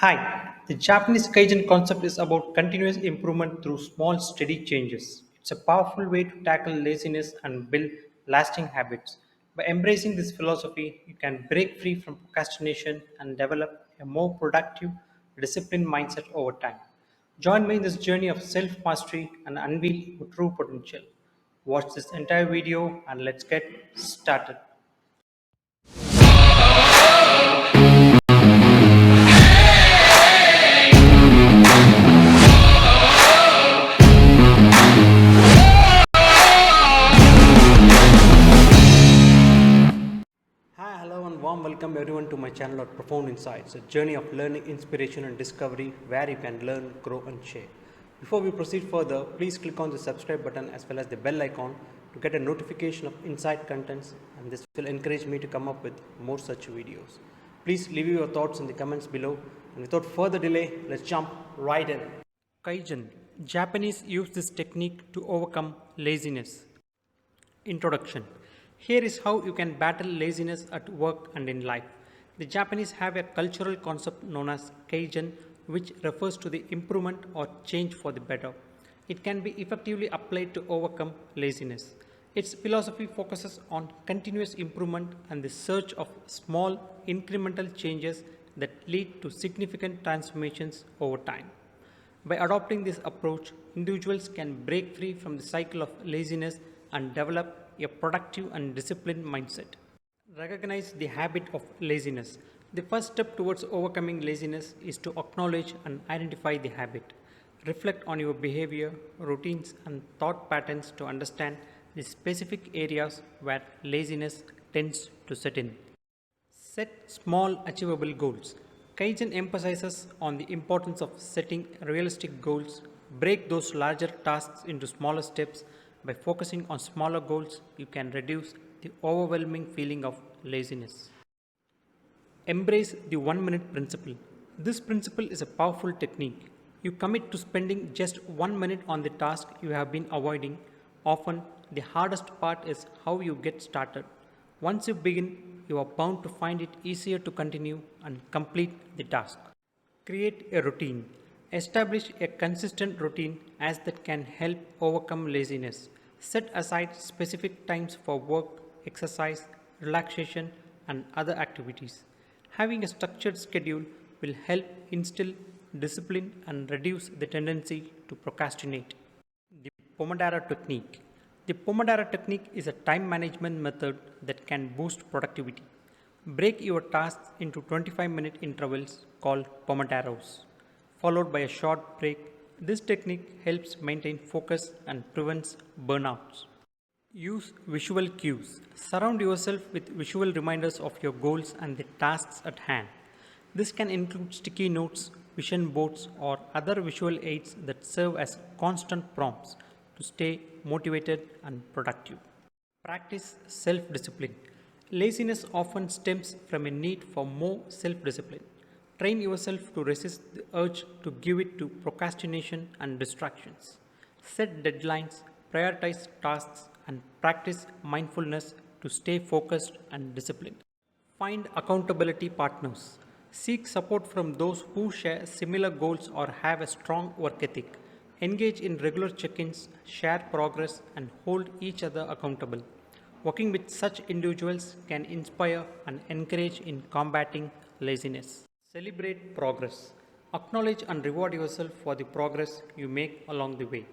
Hi, the Japanese Kaizen concept is about continuous improvement through small, steady changes. It's a powerful way to tackle laziness and build lasting habits. By embracing this philosophy, you can break free from procrastination and develop a more productive, disciplined mindset over time. Join me in this journey of self mastery and unveil your true potential. Watch this entire video and let's get started. Hi, hello, and warm welcome everyone to my channel of Profound Insights, a journey of learning, inspiration, and discovery where you can learn, grow, and share. Before we proceed further, please click on the subscribe button as well as the bell icon to get a notification of insight contents, and this will encourage me to come up with more such videos. Please leave your thoughts in the comments below, and without further delay, let's jump right in. Kaizen Japanese use this technique to overcome laziness. Introduction. Here is how you can battle laziness at work and in life. The Japanese have a cultural concept known as Kaizen, which refers to the improvement or change for the better. It can be effectively applied to overcome laziness. Its philosophy focuses on continuous improvement and the search of small incremental changes that lead to significant transformations over time. By adopting this approach, individuals can break free from the cycle of laziness and develop a productive and disciplined mindset. Recognize the habit of laziness. The first step towards overcoming laziness is to acknowledge and identify the habit. Reflect on your behavior, routines, and thought patterns to understand the specific areas where laziness tends to set in. Set small, achievable goals. Kaizen emphasizes on the importance of setting realistic goals. Break those larger tasks into smaller steps. By focusing on smaller goals, you can reduce the overwhelming feeling of laziness. Embrace the 1 minute principle. This principle is a powerful technique. You commit to spending just 1 minute on the task you have been avoiding. Often, the hardest part is how you get started. Once you begin, you are bound to find it easier to continue and complete the task. Create a routine. Establish a consistent routine as that can help overcome laziness. Set aside specific times for work, exercise, relaxation, and other activities. Having a structured schedule will help instill discipline and reduce the tendency to procrastinate. The Pomodoro Technique. The Pomodoro Technique is a time management method that can boost productivity. Break your tasks into 25-minute intervals called Pomodoros, followed by a short break. This technique helps maintain focus and prevents burnouts. Use visual cues. Surround yourself with visual reminders of your goals and the tasks at hand. This can include sticky notes, vision boards, or other visual aids that serve as constant prompts to stay motivated and productive. Practice self discipline. Laziness often stems from a need for more self discipline. Train yourself to resist the urge to give it to procrastination and distractions. Set deadlines, prioritize tasks, and practice mindfulness to stay focused and disciplined. Find accountability partners. Seek support from those who share similar goals or have a strong work ethic. Engage in regular check ins, share progress, and hold each other accountable. Working with such individuals can inspire and encourage in combating laziness. Celebrate progress. Acknowledge and reward yourself for the progress you make along the way.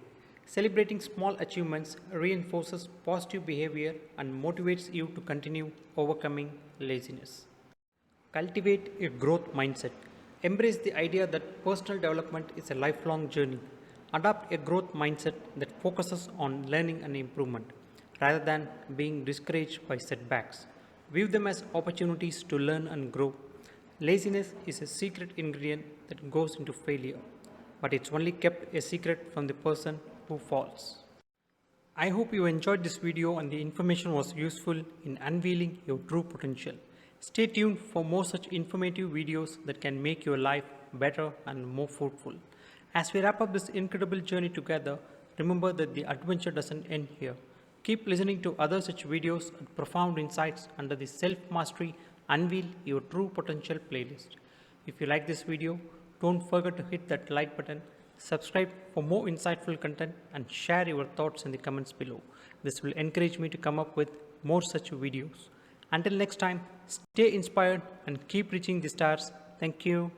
Celebrating small achievements reinforces positive behavior and motivates you to continue overcoming laziness. Cultivate a growth mindset. Embrace the idea that personal development is a lifelong journey. Adopt a growth mindset that focuses on learning and improvement rather than being discouraged by setbacks. View them as opportunities to learn and grow. Laziness is a secret ingredient that goes into failure, but it's only kept a secret from the person who falls. I hope you enjoyed this video and the information was useful in unveiling your true potential. Stay tuned for more such informative videos that can make your life better and more fruitful. As we wrap up this incredible journey together, remember that the adventure doesn't end here. Keep listening to other such videos and profound insights under the Self Mastery Unveil Your True Potential playlist. If you like this video, don't forget to hit that like button, subscribe for more insightful content, and share your thoughts in the comments below. This will encourage me to come up with more such videos. Until next time, stay inspired and keep reaching the stars. Thank you.